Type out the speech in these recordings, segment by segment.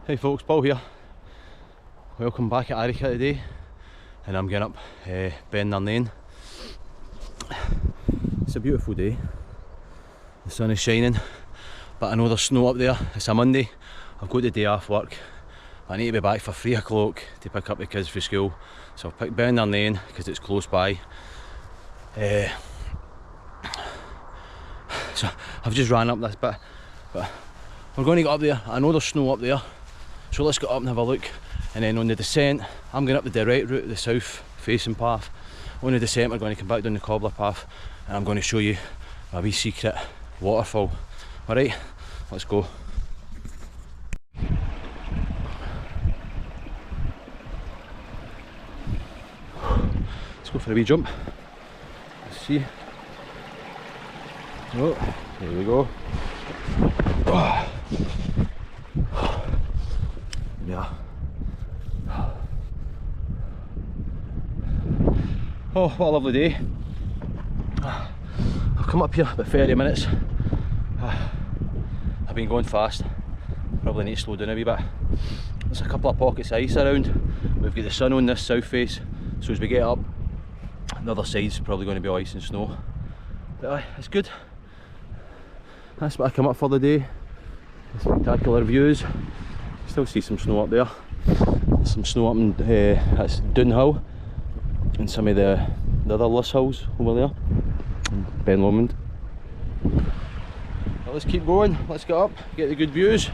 Hey folks, Paul here. Welcome back at Arica today, and I'm getting up Ben Narnain. It's a beautiful day. The sun is shining, but I know there's snow up there. It's a Monday. I've got the day off work. I need to be back for 3 o'clock to pick up the kids from school. So I've picked Ben Narnain because it's close by. So I've just ran up this bit, but we're going to get up there. I know there's snow up there, so let's get up and have a look. And then on the descent, I'm going up the direct route, the south facing path. On the descent, we're going to come back down the cobbler path, and I'm going to show you a wee secret waterfall. Alright, let's go. Let's go for a wee jump. Let's see. Oh, there we go. Yeah. Oh, what a lovely day. I've come up here about 30 minutes. I've been going fast. Probably need to slow down a wee bit. There's a couple of pockets of ice around. We've got the sun on this south face, so as we get up, the other side's probably going to be ice and snow. But it's good. That's what I come up for the day. Spectacular views. Still see some snow up there. There's some snow up in that's Downhill, and some of the other Liss hills over there, and Ben Lomond. But let's keep going. Let's get up, get the good views.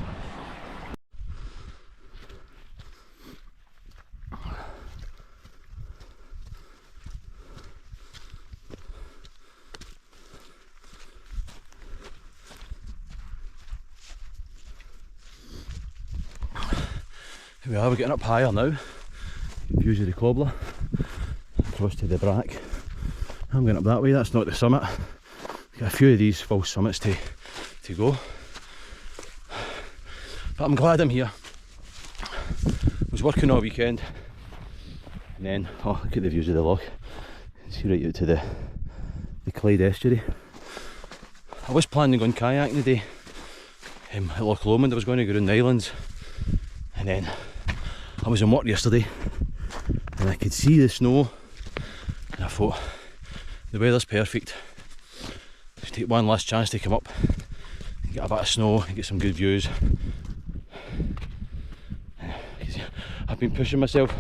Here we are, we're getting up higher now. Views of the cobbler, across to the Brack. I'm going up that way, that's not the summit. Got a few of these false summits to go. But I'm glad I'm here. I was working all weekend, and then, oh, look at the views of the loch. You can see right out to the Clyde estuary. I was planning on kayaking today at Loch Lomond. I was going to go around the islands, and then I was in work yesterday and I could see the snow, and I thought the weather's perfect. Just take one last chance to come up and get a bit of snow and get some good views. I've been pushing myself.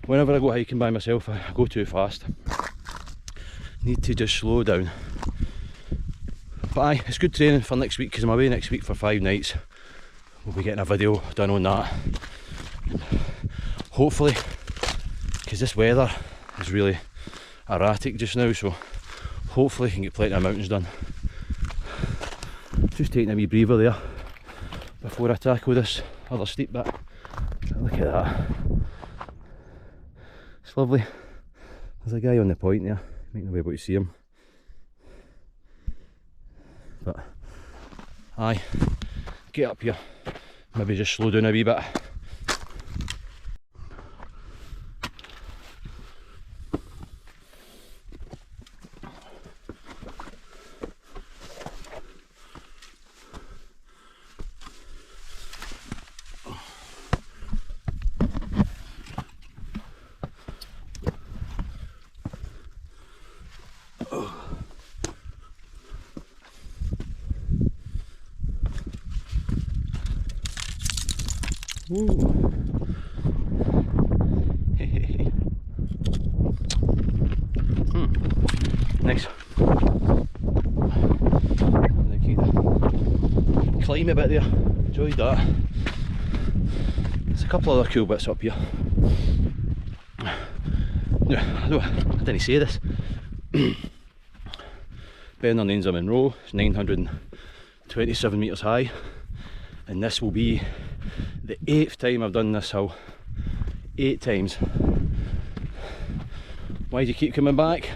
Whenever I go hiking by myself, I go too fast. Need to just slow down. But aye, it's good training for next week because I'm away next week for 5 nights. We'll be getting a video done on that. Hopefully, because this weather is really erratic just now, so hopefully I can get plenty of mountains done. Just taking a wee breather there before I tackle this other steep bit. Look at that. It's lovely. There's a guy on the point there. You might not be able to see him. But aye, get up here. Maybe just slow down a wee bit. Ooh. Nice. Climb a bit there. Enjoyed that. There's a couple other cool bits up here. Now, I didn't say this. Ben Narnain's a munro. It's 927 metres high, and this will be the 8th time I've done this hill. 8 times. Why do you keep coming back?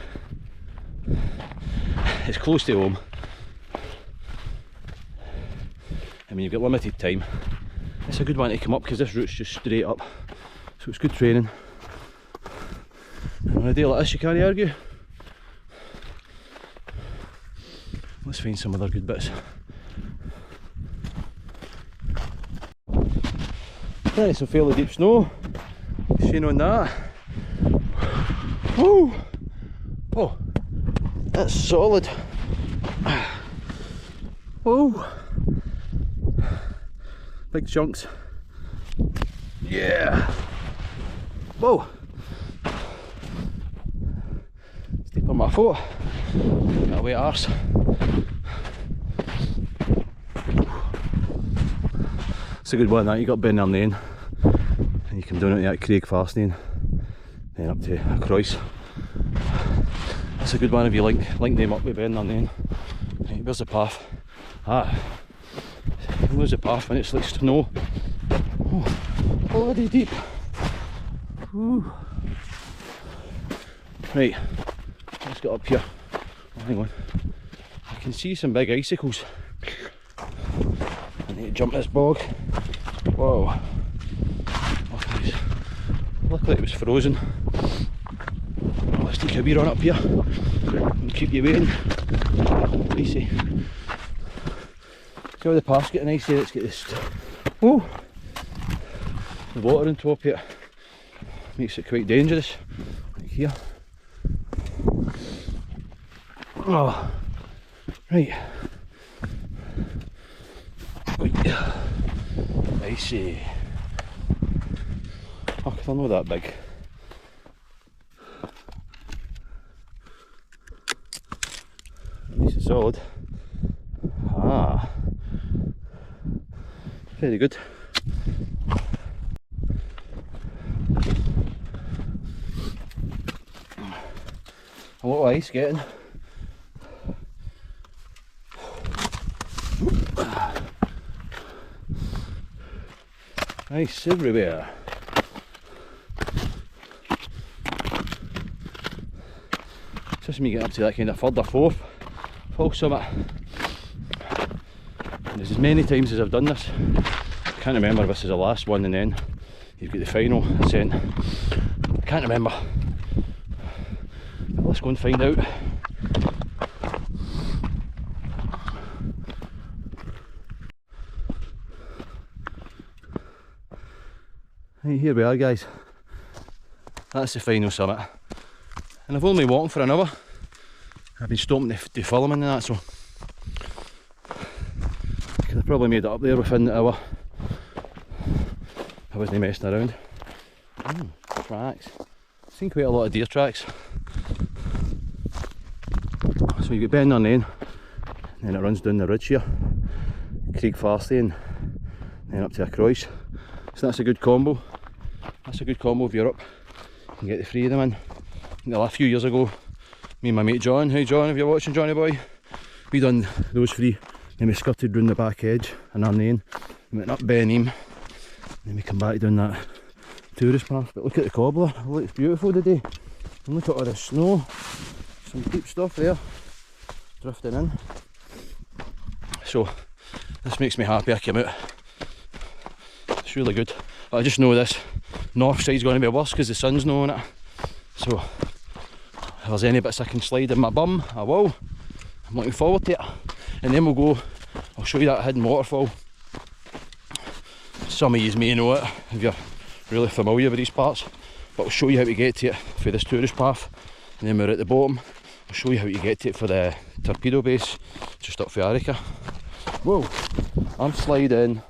It's close to home. I mean, you've got limited time. It's a good one to come up because this route's just straight up, so it's good training. And on a day like this you can't argue. Let's find some other good bits. Right, some fairly deep snow. Sheen on that. Woo! Oh, that's solid. Whoa! Big chunks. Yeah! Whoa! Steep on my foot. Got a wet arse. It's a good one that. You got Ben Narnain and you come down to that Craig Fastening, then up to Croyce. That's a good one if you link them up with Ben Narnain. Right, where's the path? Ah, where's the path when it's like snow? Oh, bloody deep. Woo. Right, let's get up here. Oh, hang on, I can see some big icicles. I need to jump this bog. Whoa. Luckily it was frozen. Let's take a wee run up here and keep you waiting. Easy. See how the path's getting icy. Let's get this. Oh! The water on top here makes it quite dangerous. Like here. Oh. Right. Icy. Oh, they're not that big. Nice and solid. Ah. Very good. A lot of ice getting. Ice everywhere. Just me getting up to that kind of third or fourth fall summit. And there's as many times as I've done this. I can't remember if this is the last one and then you've got the final ascent. I can't remember. But let's go and find out. Right, here we are guys. That's the final summit. And I've only walked for an hour. I've been stopping to film and that, so I could have probably made it up there within the hour. I wasn't messing around. Tracks. I've seen quite a lot of deer tracks. So you've got Ben Narnain, and then it runs down the ridge here. Craig Fastening, then up to a Croyce. So that's a good combo. That's a good combo if you're up. You can get the three of them in. A few years ago, me and my mate John, hey John, if you're watching, Johnny boy, we done those three, then we skirted round the back edge and Narnain, we went up Ben Narnain, then we come back down that tourist path. But look at the cobbler, it looks beautiful today, and look at all the snow, some deep stuff there, drifting in. So this makes me happy I came out, it's really good. But I just know this north side's going to be worse because the sun's not on it, so if there's any bits I can slide in my bum, I will. I'm looking forward to it. And then we'll go, I'll show you that hidden waterfall. Some of you may know it if you're really familiar with these parts, but I'll show you how to get to it for this tourist path. And then we're at the bottom, I'll show you how to get to it for the torpedo base, just up for Arica. Whoa, I'm sliding.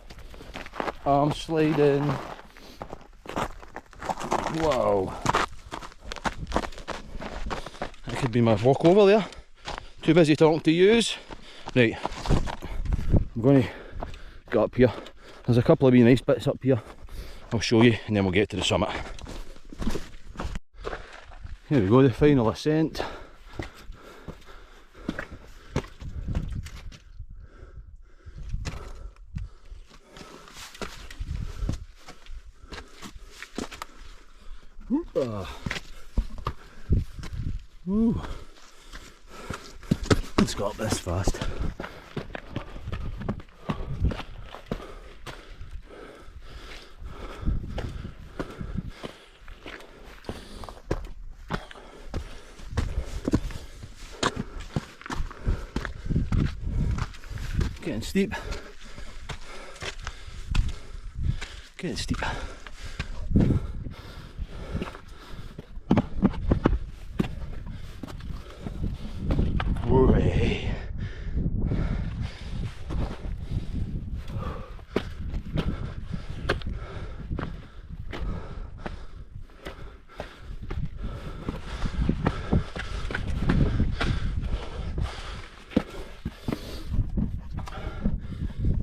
I'm sliding. Wow. That could be my walk over there. Too busy talking to yous. Right, I'm going to get up here. There's a couple of wee nice bits up here. I'll show you and then we'll get to the summit. Here we go, the final ascent. Ooh. Let's go up this fast. Getting steep. Getting steep. Hooray.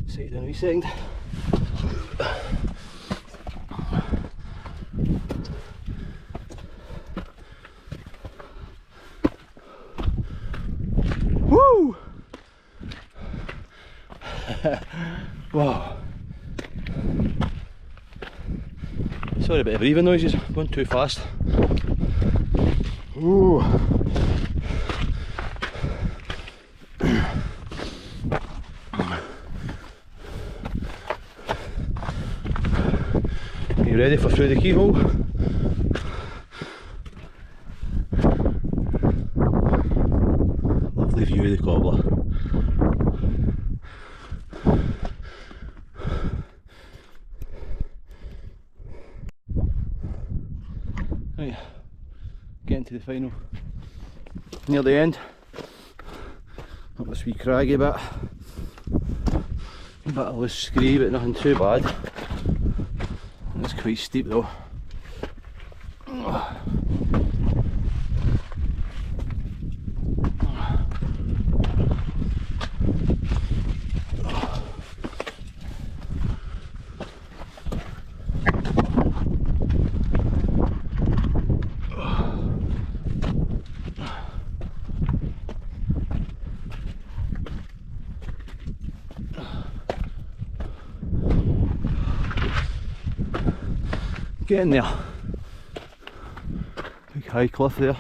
Sit down a wee second. Woo! Wow. Sorry about the breathing noises, I'm going too fast. Ooh. Are you ready for through the keyhole? Lovely view of the cobbler. Right, getting to the final, near the end. Up this wee craggy bit. A bit of loose scree, but nothing too bad. It's quite steep though. Getting there. Big high cliff there.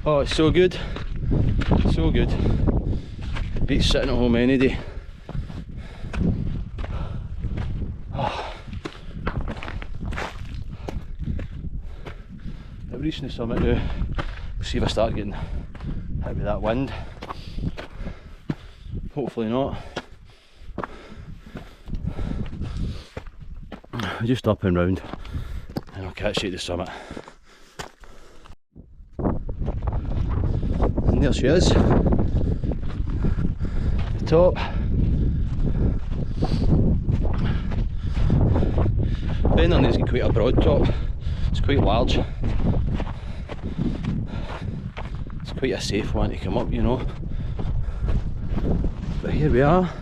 Oh, it's so good. So good. Beats sitting at home any day. Oh. I'm reaching the summit now. We'll see if I start getting hit with that wind. Hopefully not. Just up and round, and I'll catch you at the summit. And there she is, the top. Ben Narnain's got quite a broad top, it's quite large. It's quite a safe one to come up, you know. But here we are,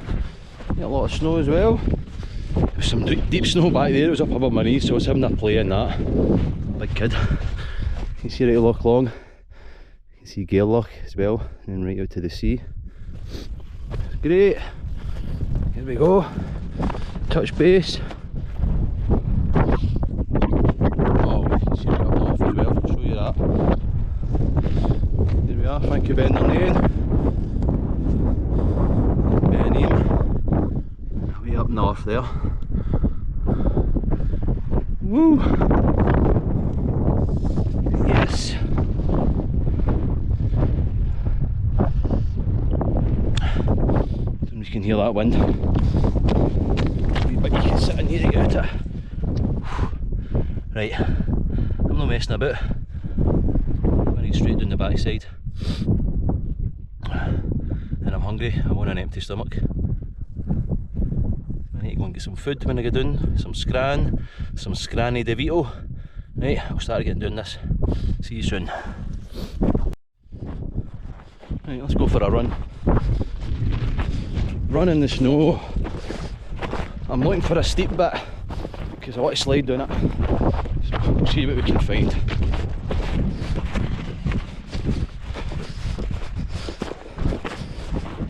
got a lot of snow as well. There's some deep snow back there, it was up above my knees, so I was having a play in that. Big kid. You can see right at Loch Long, you can see Gairloch as well, and then right out to the sea. Great, here we go, touch base. Oh, you can see right up north as well, I'll show you that. Here we are, thank you Ben Narnain. Way up north there. Woo! Yes! You can hear that wind. But you can sit in here to get at it. Right, I'm not messing about. I'm running straight down the backside. And I'm hungry, I'm on an empty stomach. I need to go and get some food when I get down, some scranny de vito. Right, I'll start getting doing this. See you soon. Right, let's go for a run. Run in the snow. I'm looking for a steep bit because I want to slide down it. So we'll see what we can find.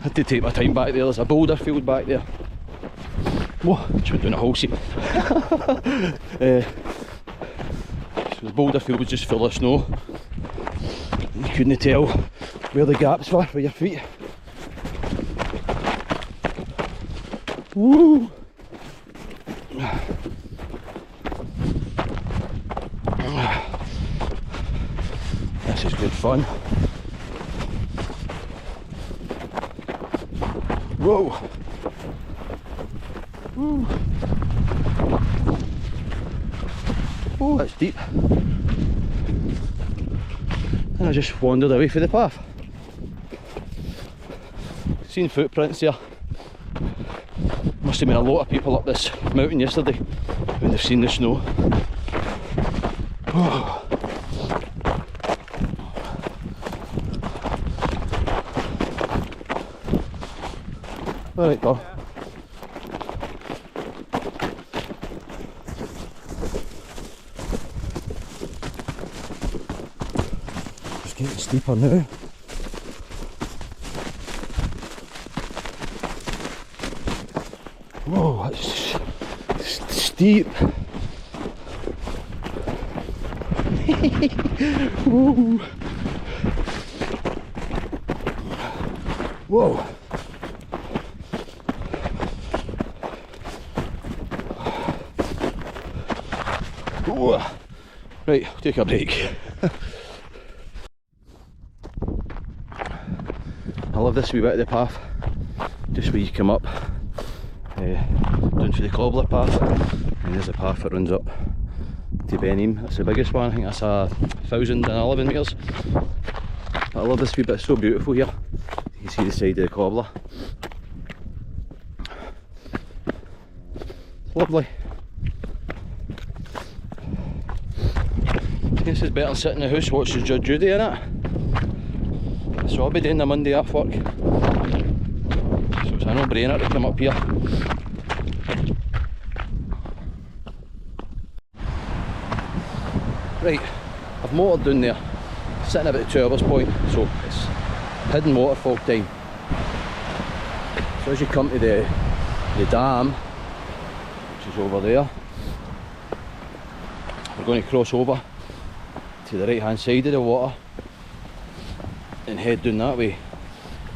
Had to take my time back there, there's a boulder field back there. Whoa, just went down a hole seam. So the boulder field was just full of snow. You couldn't tell where the gaps were with your feet. Woo! This is good fun. Whoa! Ooh. Oh, that's deep. And I just wandered away from the path. Seen footprints here. Must have been a lot of people up this mountain yesterday when they've seen the snow. Oh. Alright, pal. It's getting steeper now. Whoa, that's steep. Whoa. Whoa. Whoa. Right, I'll take a break. I love this wee bit of the path, just where you come up down for the cobbler path, and there's a path that runs up to Ben Narnain. That's the biggest one. I think that's 1,011 metres. But I love this wee bit, it's so beautiful here. You can see the side of the cobbler. It's lovely. This is better than sitting in the house watching Judge Judy, innit? So I'll be doing the Monday off work. So it's a no-brainer to come up here. Right, I've motored down there, sitting about the 2 hours point, so it's hidden waterfall time. So as you come to the dam, which is over there, we're going to cross over to the right hand side of the water and head down that way.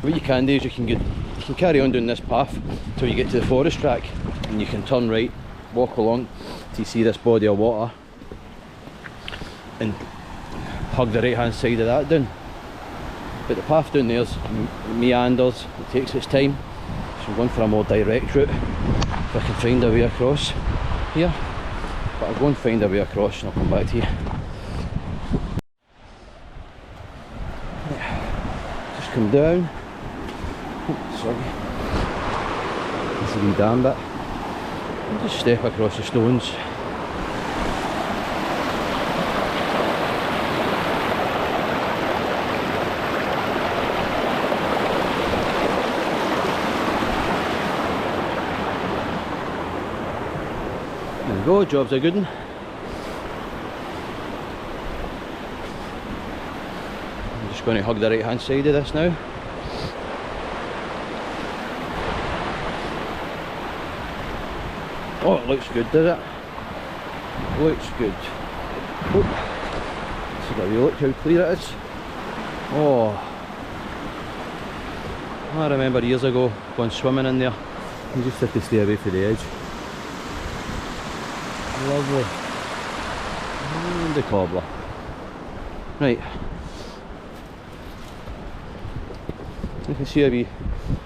What you can do is you can carry on down this path until you get to the forest track, and you can turn right, walk along till you see this body of water and hug the right hand side of that down. But the path down there's meanders, it takes its time, so I'm going for a more direct route if I can find a way across here. But I'll go and find a way across and I'll come back to you. Just come down. Oh, sorry. This is a wee dam bit. And just step across the stones. There we go, job's a good one. I'm just going to hug the right hand side of this now. Oh, it looks good, does it? Looks good. Oh. So have you look how clear it is. Oh, I remember years ago going swimming in there. You just have to stay away from the edge. Lovely. And the cobbler. Right. You can see a wee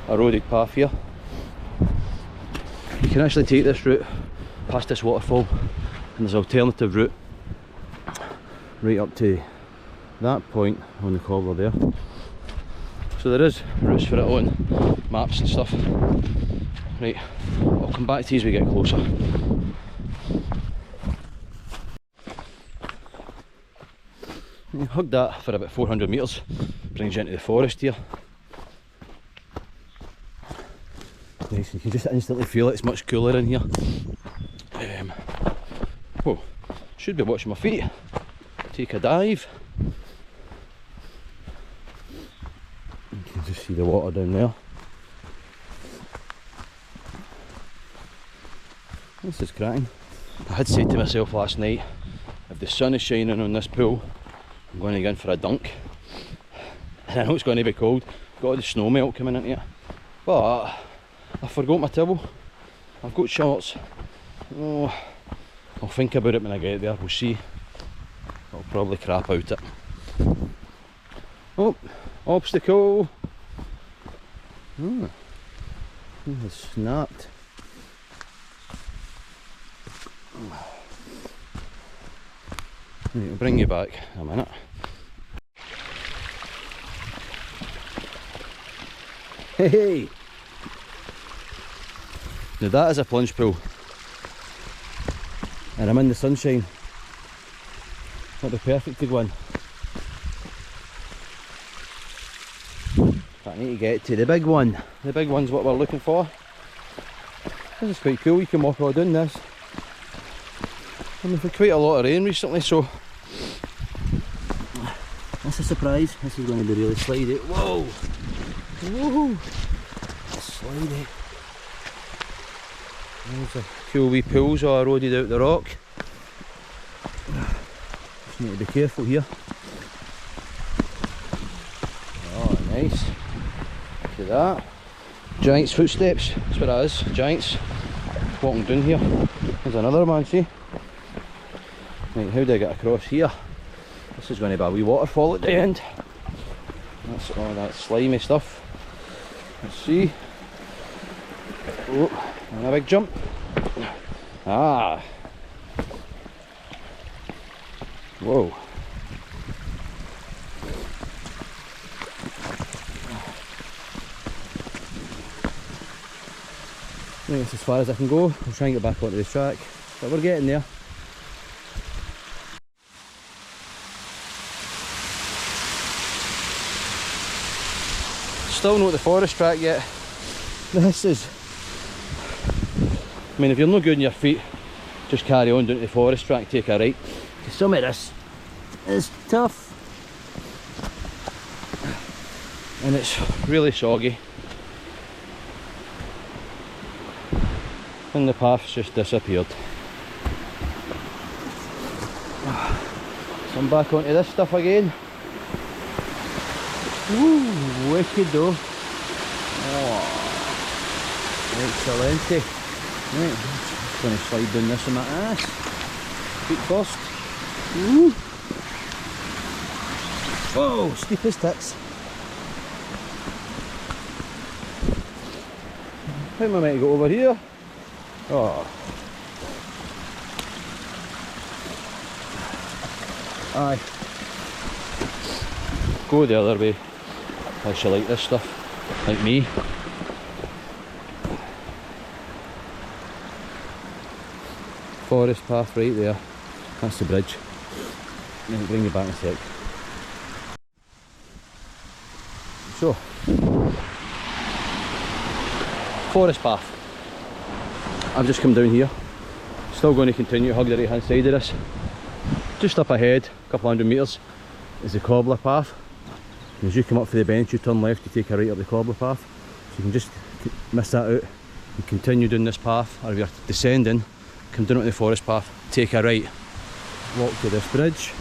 eroded path here. You can actually take this route past this waterfall, and there's an alternative route right up to that point on the cobbler there. So there is routes for it on maps and stuff. Right, I'll come back to you as we get closer. You hug that for about 400 metres, brings you into the forest here. Nice, you can just instantly feel it's much cooler in here. Whoa, should be watching my feet. Take a dive. You can just see the water down there. This is cracking. I had said to myself last night, if the sun is shining on this pool, I'm going to go in for a dunk. And I know it's going to be cold, got all the snow melt coming into it. But I forgot my towel. I've got shorts. Oh, I'll think about it when I get there, we'll see. I'll probably crap out it. Oh, obstacle! Oh, it has snapped. Right, I'll bring you back in a minute. Hey! Now that is a plunge pool. And I'm in the sunshine. That'd be perfect to go in. But I need to get to the big one. The big one's what we're looking for. This is quite cool, you can walk all down this. We've had quite a lot of rain recently, so that's a surprise. This is going to be really slidey. Whoa! Whoa! Slidey. There's a cool wee pools all eroded out the rock. Just need to be careful here. Oh, nice. Look at that. Giant's footsteps. That's what that is. Giants walking down here. There's another man, see? Right, how do I get across here? This is going to be a wee waterfall at the end. That's all that slimy stuff. Let's see. Oh, and a big jump. Ah. Whoa. I think that's as far as I can go. I'll try and get back onto the track, but we're getting there. Still not the forest track yet. This is, I mean, if you're not good on your feet, just carry on down to the forest track, take a right. Because some of this is tough. And it's really soggy. And the path's just disappeared. So I'm back onto this stuff again. Ooh, wicked though. Oh, excellent. Right, I'm going to slide down this on my ass. Feet first. Ooh. Whoa, steep as tits. How am I meant to go over here? Oh. Aye. Go the other way. Unless you like this stuff, like me. Forest path right there. That's the bridge. I'll bring you back in a sec. So, forest path. I've just come down here. Still going to continue to hug the right hand side of this. Just up ahead, a couple hundred metres, is the cobbler path. As you come up for the bench, you turn left, you take a right up the cobbler path. So you can just miss that out and continue down this path, or if you're descending, come down onto the forest path, take a right, walk to this bridge,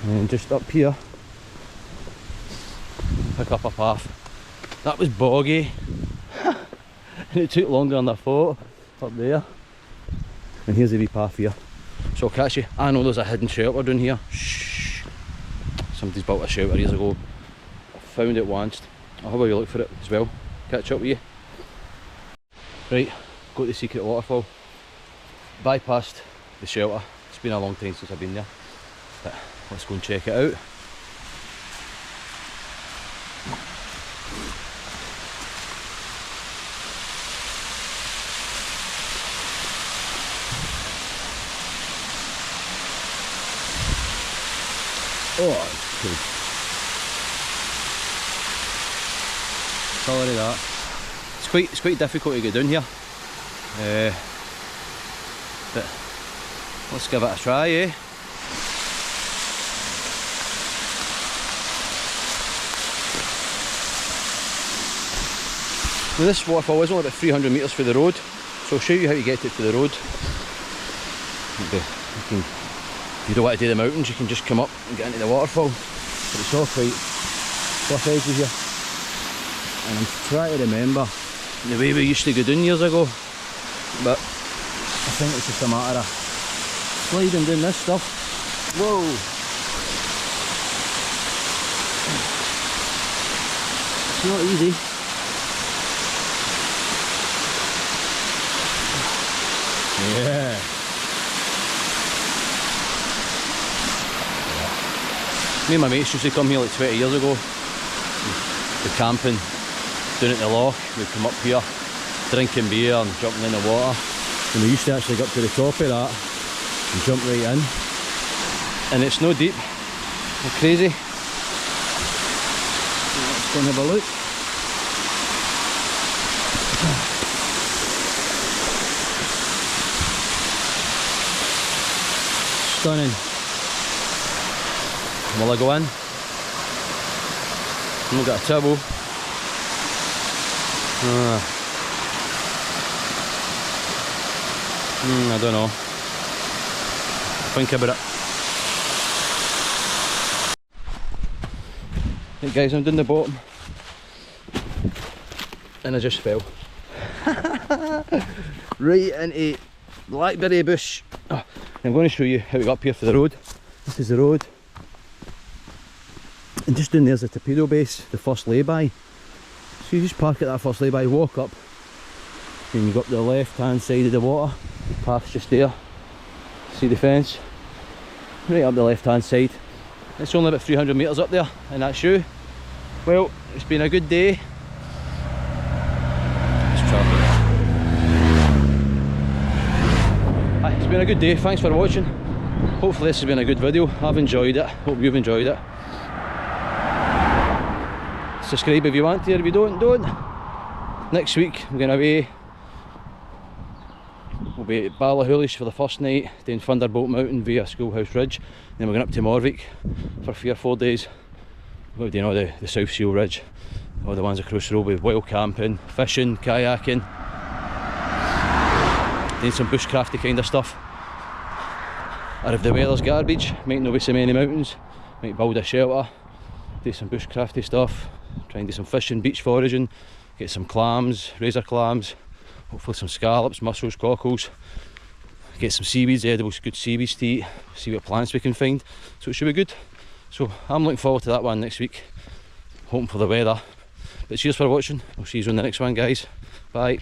and just up here, pick up a path. That was boggy, and it took longer than I thought, up there. And here's the wee path here. So I'll catch you. I know there's a hidden shelter down here. Shh. Somebody's built a shelter years ago. I found it once. I'll have a wee look for it as well. Catch up with you. Right, got the secret waterfall. Bypassed the shelter. It's been a long time since I've been there. But let's go and check it out. Oh, it's cool. Colour of that. It's quite difficult to get down here. But let's give it a try, eh? Now this waterfall is only about 300 metres from the road, so I'll show you how to get it to the road. If you don't want to do the mountains, you can just come up and get into the waterfall. But it's all quite cliff edges here. And I'm trying to remember the way we used to go down years ago. But I think it's just a matter of sliding down this stuff. Whoa! It's not easy. Yeah. Me and my mates used to come here like 20 years ago. The camping down at the loch. We'd come up here, drinking beer and jumping in the water. And we used to actually get up to the top of that and jump right in. And it's no deep. It's crazy. Let's go and have a look. Stunning. Will I go in? We've got a table. I don't know. Think about it. Hey guys, I'm down the bottom and I just fell right into blackberry bush. I'm going to show you how we got up here for the road. This is the road, and just down there's the torpedo base, the first lay-by. So you just park at that first lay-by, walk up, and you go up the left hand side of the water. Path's just there. See the fence? Right up the left hand side. It's only about 300 metres up there in that shoe. Well, it's been a good day. It's been a good day, thanks for watching. Hopefully this has been a good video. I've enjoyed it, hope you've enjoyed it. Subscribe if you want to, if you don't. Next week we're going to be, we'll be at Ballahoolish for the first night, down Thunderbolt Mountain via Schoolhouse Ridge. Then we're going up to Morvik for 3 or 4 days. We're doing all the South Seal Ridge, all the ones across the road with wild camping, fishing, kayaking, doing some bushcrafty kind of stuff. Or if the weather's garbage, might not be so many mountains, might build a shelter, do some bushcrafty stuff, try and do some fishing, beach foraging, get some clams, razor clams, hopefully some scallops, mussels, cockles, get some seaweeds, edibles, good seaweeds to eat, see what plants we can find, so it should be good. So I'm looking forward to that one next week, hoping for the weather. But cheers for watching, I'll see you on the next one guys, bye.